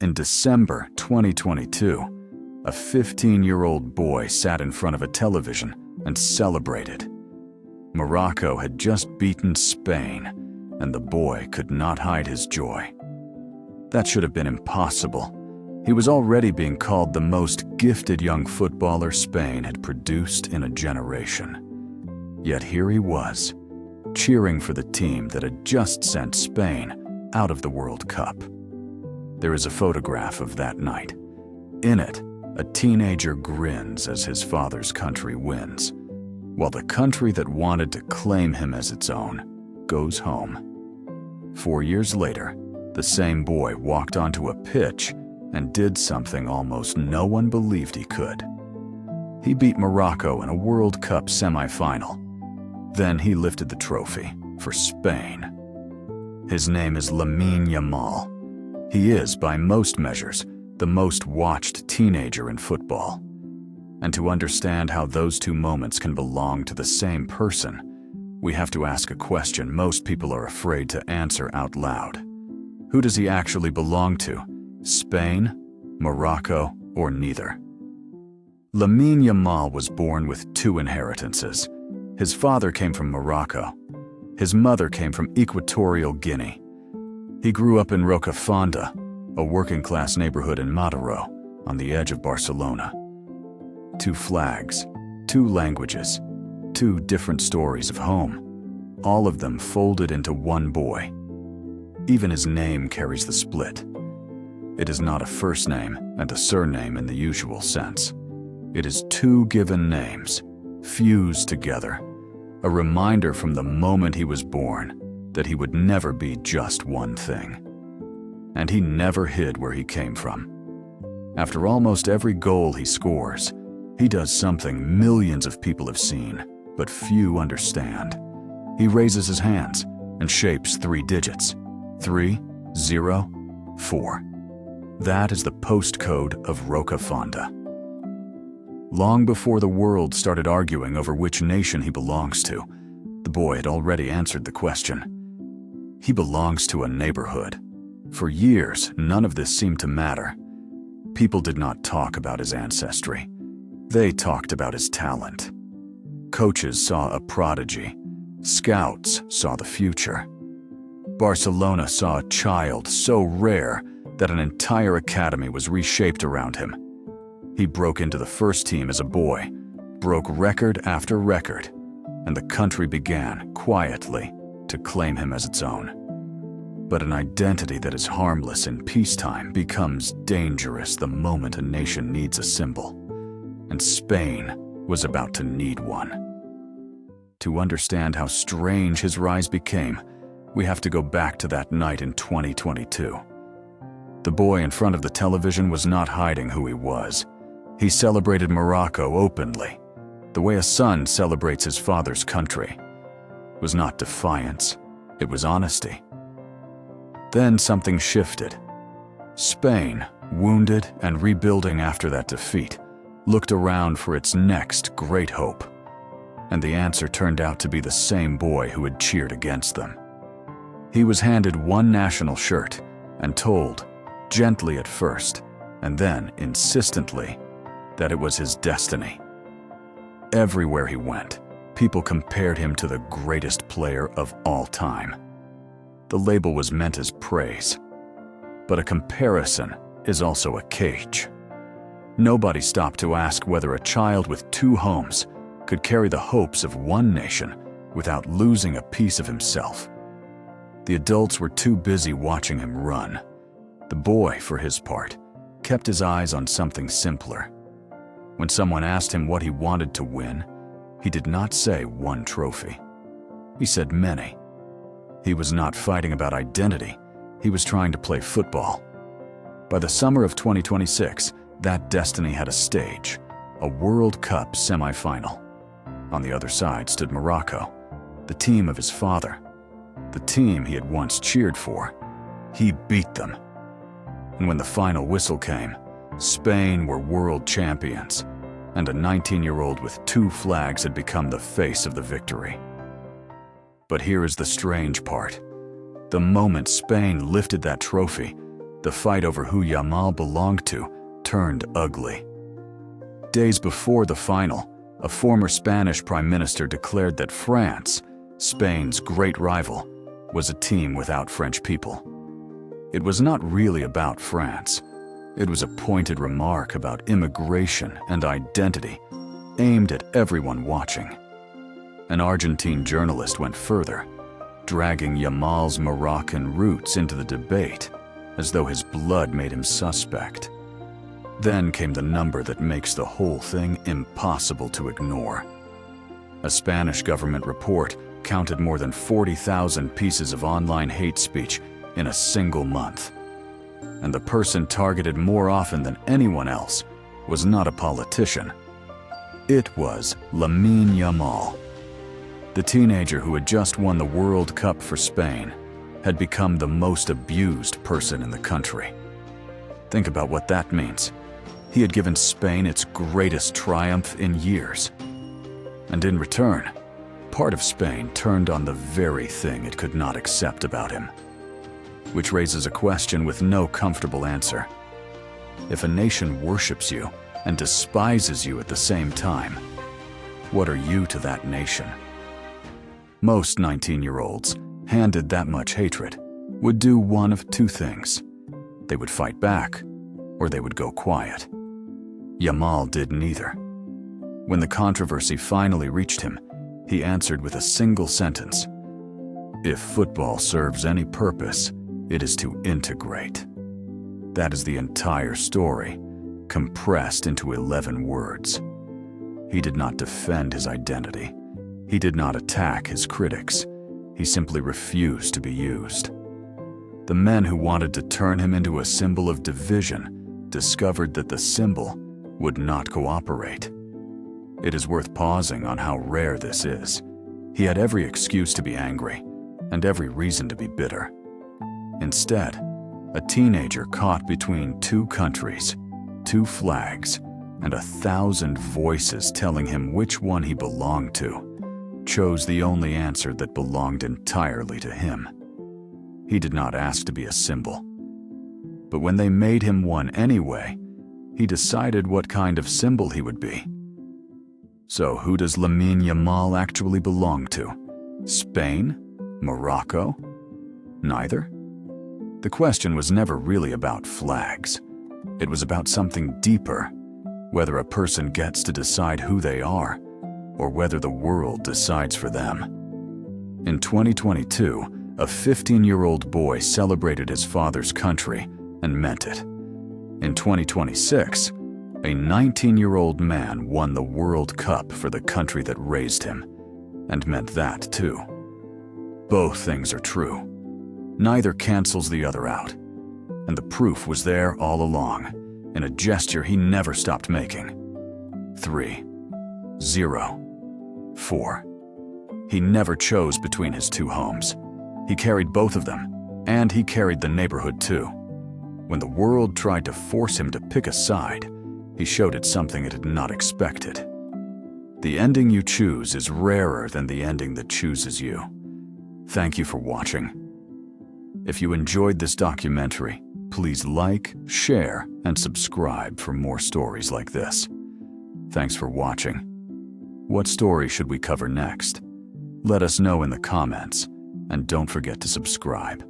In December 2022, a 15-year-old boy sat in front of a television and celebrated. Morocco had just beaten Spain, and the boy could not hide his joy. That should have been impossible. He was already being called the most gifted young footballer Spain had produced in a generation. Yet here he was, cheering for the team that had just sent Spain out of the World Cup. There is a photograph of that night. In it, a teenager grins as his father's country wins, while the country that wanted to claim him as its own goes home. 4 years later, the same boy walked onto a pitch and did something almost no one believed he could. He beat Morocco in a World Cup semi-final. Then he lifted the trophy for Spain. His name is Lamine Yamal. He is, by most measures, the most watched teenager in football. And to understand how those two moments can belong to the same person, we have to ask a question most people are afraid to answer out loud. Who does he actually belong to? Spain, Morocco, or neither? Lamine Yamal was born with two inheritances. His father came from Morocco. His mother came from Equatorial Guinea. He grew up in Rocafonda, a working-class neighborhood in Mataró, on the edge of Barcelona. Two flags, two languages, two different stories of home, all of them folded into one boy. Even his name carries the split. It is not a first name and a surname in the usual sense. It is two given names, fused together, a reminder from the moment he was born that he would never be just one thing. And he never hid where he came from. After almost every goal he scores, he does something millions of people have seen, but few understand. He raises his hands and shapes 3 digits. 3, 0, 4. That is the postcode of Rocafonda. Long before the world started arguing over which nation he belongs to, the boy had already answered the question. He belongs to a neighborhood. For years, none of this seemed to matter. People did not talk about his ancestry. They talked about his talent. Coaches saw a prodigy. Scouts saw the future. Barcelona saw a child so rare that an entire academy was reshaped around him. He broke into the first team as a boy, broke record after record, and the country began, quietly, to claim him as its own. But an identity that is harmless in peacetime becomes dangerous the moment a nation needs a symbol. And Spain was about to need one. To understand how strange his rise became, we have to go back to that night in 2022. The boy in front of the television was not hiding who he was. He celebrated Morocco openly, the way a son celebrates his father's country. It was not defiance, it was honesty. Then something shifted. Spain, wounded and rebuilding after that defeat, looked around for its next great hope. And the answer turned out to be the same boy who had cheered against them. He was handed one national shirt and told, gently at first, and then insistently, that it was his destiny. Everywhere he went, people compared him to the greatest player of all time. The label was meant as praise, but a comparison is also a cage. Nobody stopped to ask whether a child with 2 homes could carry the hopes of one nation without losing a piece of himself. The adults were too busy watching him run. The boy, for his part, kept his eyes on something simpler. When someone asked him what he wanted to win, he did not say one trophy. He said many. He was not fighting about identity. He was trying to play football. By the summer of 2026, that destiny had a stage, a World Cup semi-final. On the other side stood Morocco, the team of his father, the team he had once cheered for. He beat them. And when the final whistle came, Spain were world champions, and a 19-year-old with 2 flags had become the face of the victory. But here is the strange part. The moment Spain lifted that trophy, the fight over who Yamal belonged to turned ugly. Days before the final, a former Spanish prime minister declared that France, Spain's great rival, was a team without French people. It was not really about France. It was a pointed remark about immigration and identity, aimed at everyone watching. An Argentine journalist went further, dragging Yamal's Moroccan roots into the debate, as though his blood made him suspect. Then came the number that makes the whole thing impossible to ignore. A Spanish government report counted more than 40,000 pieces of online hate speech in a single month. And the person targeted more often than anyone else was not a politician. It was Lamine Yamal. The teenager who had just won the World Cup for Spain had become the most abused person in the country. Think about what that means. He had given Spain its greatest triumph in years. And in return, part of Spain turned on the very thing it could not accept about him. Which raises a question with no comfortable answer. If a nation worships you and despises you at the same time, what are you to that nation? Most 19-year-olds, handed that much hatred, would do one of two things. They would fight back, or they would go quiet. Yamal did neither. When the controversy finally reached him, he answered with a single sentence: "If football serves any purpose, it is to integrate." That is the entire story, compressed into 11 words. He did not defend his identity. He did not attack his critics. He simply refused to be used. The men who wanted to turn him into a symbol of division discovered that the symbol would not cooperate. It is worth pausing on how rare this is. He had every excuse to be angry, and every reason to be bitter. Instead, a teenager caught between two countries, two flags, and 1,000 voices telling him which one he belonged to, chose the only answer that belonged entirely to him. He did not ask to be a symbol. But when they made him one anyway, he decided what kind of symbol he would be. So who does Lamine Yamal actually belong to? Spain? Morocco? Neither? The question was never really about flags. It was about something deeper, whether a person gets to decide who they are, or whether the world decides for them. In 2022, a 15-year-old boy celebrated his father's country and meant it. In 2026, a 19-year-old man won the World Cup for the country that raised him, and meant that too. Both things are true. Neither cancels the other out, and the proof was there all along, in a gesture he never stopped making. 3, 0, 4. He never chose between his two homes. He carried both of them, and he carried the neighborhood too. When the world tried to force him to pick a side, he showed it something it had not expected. The ending you choose is rarer than the ending that chooses you. Thank you for watching. If you enjoyed this documentary, please like, share, and subscribe for more stories like this. Thanks for watching. What story should we cover next? Let us know in the comments, and don't forget to subscribe.